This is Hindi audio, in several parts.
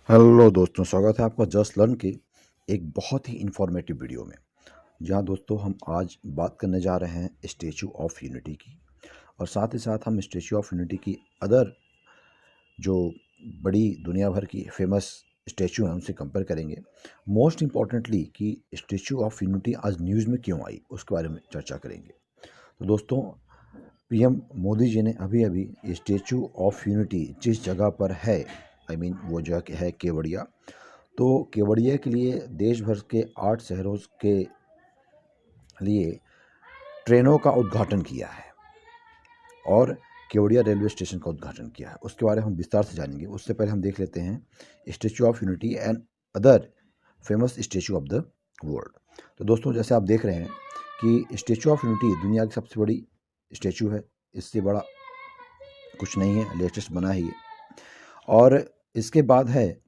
हेलो दोस्तों, स्वागत है आपका जस्ट लर्न की एक बहुत ही इंफॉर्मेटिव वीडियो में। जहां दोस्तों हम आज बात करने जा रहे हैं स्टैचू ऑफ यूनिटी की, और साथ ही साथ हम स्टैचू ऑफ यूनिटी की अदर जो बड़ी दुनिया भर की फेमस स्टैचू हैं उनसे कंपेयर करेंगे। मोस्ट इम्पॉर्टेंटली कि स्टैचू ऑफ यूनिटी आज न्यूज़ में क्यों आई उसके बारे में चर्चा करेंगे। तो दोस्तों, पीएम मोदी जी ने अभी अभी स्टैचू ऑफ यूनिटी जिस जगह पर है, वो जगह है केवड़िया। तो केवड़िया के लिए देश भर के 8 शहरों के लिए ट्रेनों का उद्घाटन किया है और केवड़िया रेलवे स्टेशन का उद्घाटन किया है। उसके बारे में हम विस्तार से जानेंगे। उससे पहले हम देख लेते हैं statue of unity and other famous statue of the world. तो दोस्तों, जैसे आप देख रहे हैं कि स्टैचू ऑफ यूनिटी दुनिया की सबसे बड़ी स्टैचू है। इससे बड़ा कुछ नहीं है, लेटेस्ट बना ही है। और इसके बाद है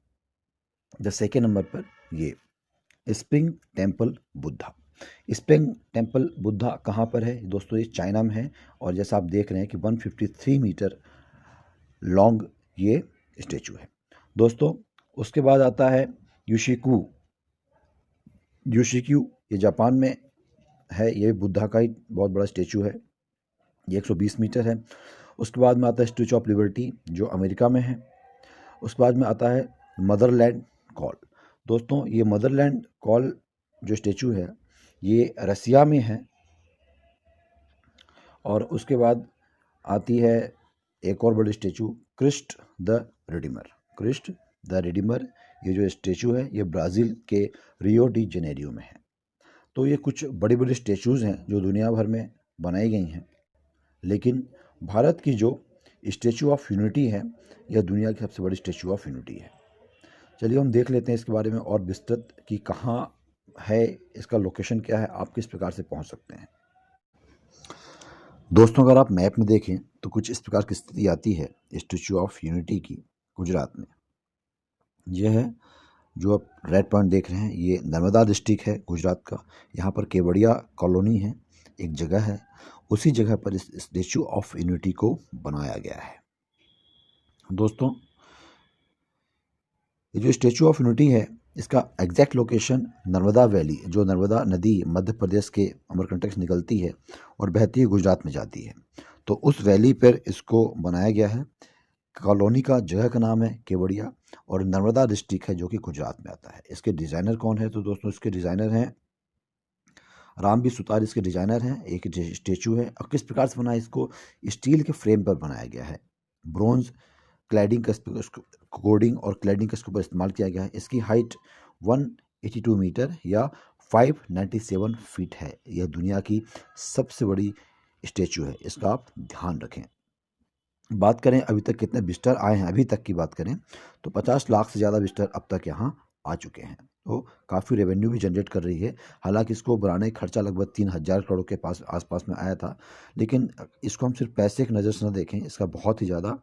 द सेकेंड नंबर पर ये spring temple Buddha. Spring temple Buddha कहाँ पर है दोस्तों? ये चाइना में है। और जैसा आप देख रहे हैं कि 153 मीटर लॉन्ग ये स्टेचू है दोस्तों। उसके बाद आता है यूशिक्यू। यूशिक्यू ये जापान में है। ये बुद्धा का ही बहुत बड़ा स्टेचू है। ये 120 मीटर है। उसके बाद में आता है स्टैचू ऑफ लिबर्टी जो अमेरिका में है। उसके बाद में आता है मदरलैंड कॉल। दोस्तों, ये मदरलैंड कॉल जो स्टेचू है ये रसिया में है। और उसके बाद आती है एक और बड़ी statue, Christ the Redeemer. Christ the Redeemer ये जो स्टेचू है ये ब्राज़ील के रियो डी जेनेरियो में है। तो ये कुछ बड़ी बड़ी स्टेचूज़ हैं जो दुनिया भर में बनाई गई हैं, लेकिन भारत की जो स्टेचू ऑफ यूनिटी है यह दुनिया की सबसे बड़ी स्टेचू ऑफ यूनिटी है। चलिए हम देख लेते हैं इसके बारे में और विस्तृत कि कहाँ है, इसका लोकेशन क्या है, आप किस प्रकार से पहुंच सकते हैं। दोस्तों, अगर आप मैप में देखें तो कुछ इस प्रकार की स्थिति आती है स्टैचू ऑफ यूनिटी की गुजरात में। यह है जो आप रेड पॉइंट देख रहे हैं, ये नर्मदा डिस्ट्रिक्ट है गुजरात का। यहाँ पर केवड़िया कॉलोनी है, एक जगह है, उसी जगह पर इस स्टैचू ऑफ यूनिटी को बनाया गया है। दोस्तों, ये जो स्टैचू ऑफ यूनिटी है इसका एग्जैक्ट लोकेशन नर्मदा वैली, जो नर्मदा नदी मध्य प्रदेश के अमरकंटक से निकलती है और बहती हुई गुजरात में जाती है, तो उस वैली पर इसको बनाया गया है। कॉलोनी का जगह का नाम है केवड़िया और नर्मदा डिस्ट्रिक्ट है जो कि गुजरात में आता है। इसके डिज़ाइनर कौन है? तो दोस्तों, इसके डिज़ाइनर हैं रामबी सुतार। इसके डिज़ाइनर हैं। एक स्टेचू है और किस प्रकार से बना है, इसको स्टील के फ्रेम पर बनाया गया है। ब्रोंज क्लैडिंग का कोडिंग और क्लैडिंग का इसके ऊपर इस्तेमाल किया गया है। इसकी हाइट 182 मीटर या 597 फीट है। यह दुनिया की सबसे बड़ी स्टेचू है, इसका आप ध्यान रखें। बात करें अभी तक कितने विजिटर आए हैं, अभी तक की बात करें तो 50 लाख से ज़्यादा विजिटर अब तक यहाँ आ चुके हैं। तो काफ़ी रेवेन्यू भी जनरेट कर रही है। हालांकि इसको बनाने का खर्चा लगभग 3000 करोड़ के पास आसपास में आया था, लेकिन इसको हम सिर्फ पैसे की नज़र से न देखें, इसका बहुत ही ज़्यादा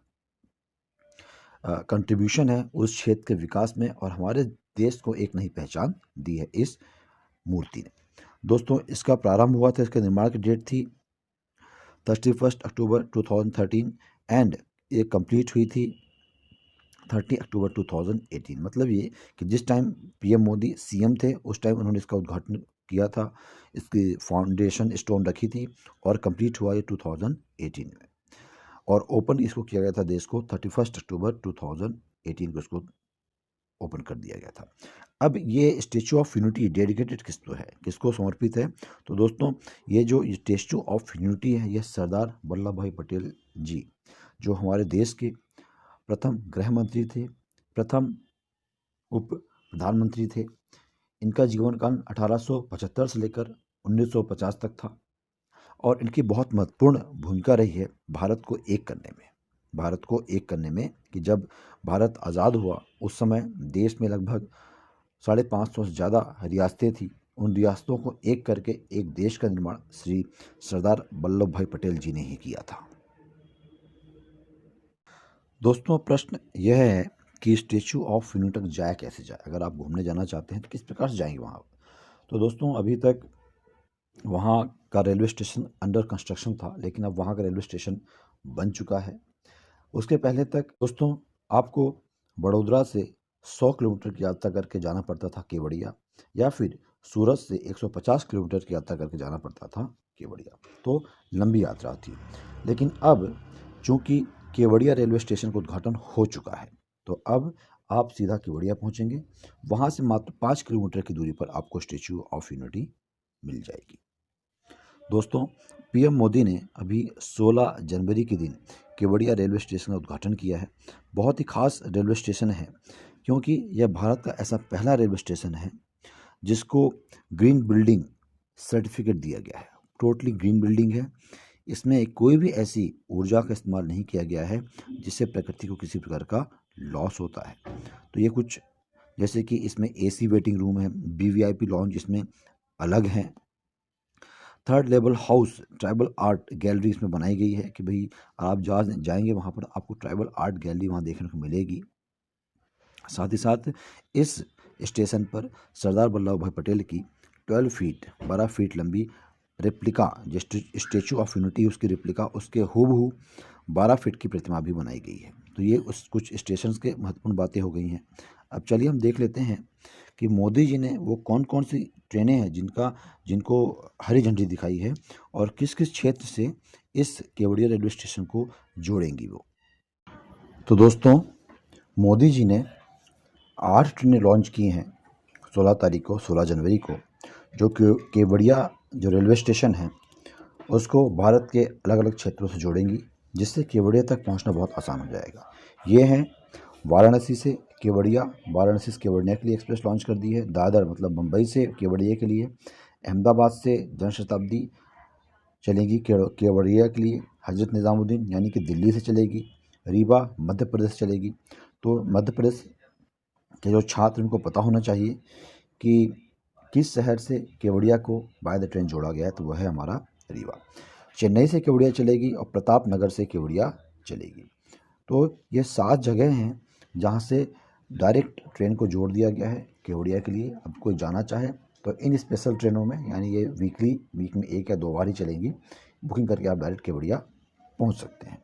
कंट्रीब्यूशन है उस क्षेत्र के विकास में और हमारे देश को एक नई पहचान दी है इस मूर्ति ने। दोस्तों, इसका प्रारंभ हुआ था, इसके निर्माण की डेट थी 31 अक्टूबर 2013 एंड ये कंप्लीट हुई थी 30 अक्टूबर 2018। मतलब ये कि जिस टाइम पीएम मोदी सीएम थे उस टाइम उन्होंने इसका उद्घाटन किया था, इसकी फाउंडेशन स्टोन रखी थी और कंप्लीट हुआ ये 2018 में। और ओपन इसको किया गया था देश को 31 अक्टूबर 2018 को इसको ओपन कर दिया गया था। अब ये स्टेचू ऑफ यूनिटी डेडिकेटेड किसको है, किसको समर्पित है? तो दोस्तों, ये जो स्टेचू ऑफ यूनिटी है ये सरदार वल्लभ भाई पटेल जी, जो हमारे देश के प्रथम गृह मंत्री थे, प्रथम उप प्रधानमंत्री थे। इनका जीवन काल 1875 से लेकर 1950 तक था और इनकी बहुत महत्वपूर्ण भूमिका रही है भारत को एक करने में। भारत को एक करने में कि जब भारत आज़ाद हुआ उस समय देश में लगभग 550 से ज़्यादा रियासतें थी। उन रियासतों को एक करके एक देश का निर्माण श्री सरदार वल्लभ भाई पटेल जी ने ही किया था। दोस्तों, प्रश्न यह है कि स्टेचू ऑफ यूनिटी तक जाए कैसे जाए? अगर आप घूमने जाना चाहते हैं तो किस प्रकार से जाएंगे वहाँ? तो दोस्तों, अभी तक वहाँ का रेलवे स्टेशन अंडर कंस्ट्रक्शन था, लेकिन अब वहाँ का रेलवे स्टेशन बन चुका है। उसके पहले तक दोस्तों आपको बड़ोदरा से 100 किलोमीटर की यात्रा करके जाना पड़ता था केवड़िया, या फिर सूरत से 150 किलोमीटर की यात्रा करके जाना पड़ता था केवड़िया। तो लंबी यात्रा थी। लेकिन अब चूंकि केवड़िया रेलवे स्टेशन का उद्घाटन हो चुका है, तो अब आप सीधा केवड़िया पहुंचेंगे। वहां से मात्र 5 किलोमीटर की दूरी पर आपको स्टेच्यू ऑफ यूनिटी मिल जाएगी। दोस्तों, पीएम मोदी ने अभी 16 जनवरी के दिन केवड़िया रेलवे स्टेशन का उद्घाटन किया है। बहुत ही खास रेलवे स्टेशन है, क्योंकि यह भारत का ऐसा पहला रेलवे स्टेशन है जिसको ग्रीन बिल्डिंग सर्टिफिकेट दिया गया है। टोटली ग्रीन बिल्डिंग है। इसमें कोई भी ऐसी ऊर्जा का इस्तेमाल नहीं किया गया है जिससे प्रकृति को किसी प्रकार का लॉस होता है। तो ये कुछ जैसे कि इसमें एसी वेटिंग रूम है, वीवीआईपी लॉन्च इसमें अलग है, 3rd level house tribal art gallery इसमें बनाई गई है कि भाई आप जाएंगे वहाँ पर आपको ट्राइबल आर्ट गैलरी वहाँ देखने को मिलेगी। साथ ही साथ इस स्टेशन पर सरदार वल्लभ भाई पटेल की 12 फीट लंबी रेप्लिका जो स्टेचू ऑफ यूनिटी उसकी रेप्लिका उसके हूबहू 12 फीट की प्रतिमा भी बनाई गई है। तो ये कुछ स्टेशंस के महत्वपूर्ण बातें हो गई हैं। अब चलिए हम देख लेते हैं कि मोदी जी ने वो कौन कौन सी ट्रेनें हैं जिनको हरी झंडी दिखाई है और किस किस क्षेत्र से इस केवड़िया रेलवे स्टेशन को जोड़ेंगी वो। तो दोस्तों, मोदी जी ने 8 ट्रेनें लॉन्च की हैं 16 जनवरी को, जो केवड़िया जो रेलवे स्टेशन है उसको भारत के अलग अलग क्षेत्रों से जोड़ेंगी, जिससे केवड़िया तक पहुंचना बहुत आसान हो जाएगा। ये हैं वाराणसी से केवड़िया, वाराणसी से केवड़िया के लिए एक्सप्रेस लॉन्च कर दी है। दादर मतलब मुंबई से केवड़िया के लिए, अहमदाबाद से जनशताब्दी चलेगी केवड़िया के लिए, हजरत निज़ामुद्दीन यानी कि दिल्ली से चलेगी, रीवा मध्य प्रदेश से चलेगी। तो मध्य प्रदेश के जो छात्र उनको पता होना चाहिए कि किस शहर से केवड़िया को बाय द ट्रेन जोड़ा गया है, तो वह है हमारा रीवा। चेन्नई से केवड़िया चलेगी और प्रताप नगर से केवड़िया चलेगी। तो ये 7 जगह हैं जहाँ से डायरेक्ट ट्रेन को जोड़ दिया गया है केवड़िया के लिए। अब कोई जाना चाहे तो इन स्पेशल ट्रेनों में, यानी ये वीक में 1 या 2 बार ही चलेंगी, बुकिंग करके आप डायरेक्ट केवड़िया पहुँच सकते हैं।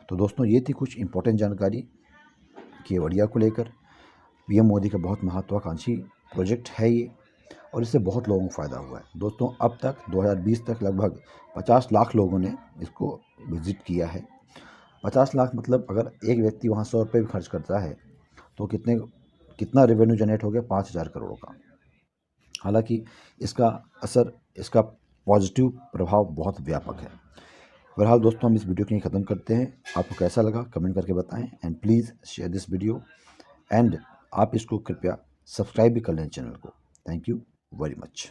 तो दोस्तों, ये थी कुछ इंपॉर्टेंट जानकारी केवड़िया को लेकर। पीएम मोदी का बहुत महत्वाकांक्षी प्रोजेक्ट है ये, और इससे बहुत लोगों को फ़ायदा हुआ है। दोस्तों, अब तक 2020 तक लगभग 50 लाख लोगों ने इसको विज़िट किया है। 50 लाख मतलब अगर एक व्यक्ति वहाँ 100 रुपये भी खर्च करता है तो कितना रेवेन्यू जनरेट हो गया, 5,000 करोड़ का। हालांकि इसका असर, इसका पॉजिटिव प्रभाव बहुत व्यापक है। बहरहाल दोस्तों, हम इस वीडियो को यहीं ख़त्म करते हैं। आपको कैसा लगा कमेंट करके बताएं, and please share this video, and आप इसको कृपया सब्सक्राइब भी कर लें चैनल को। Thank you very much.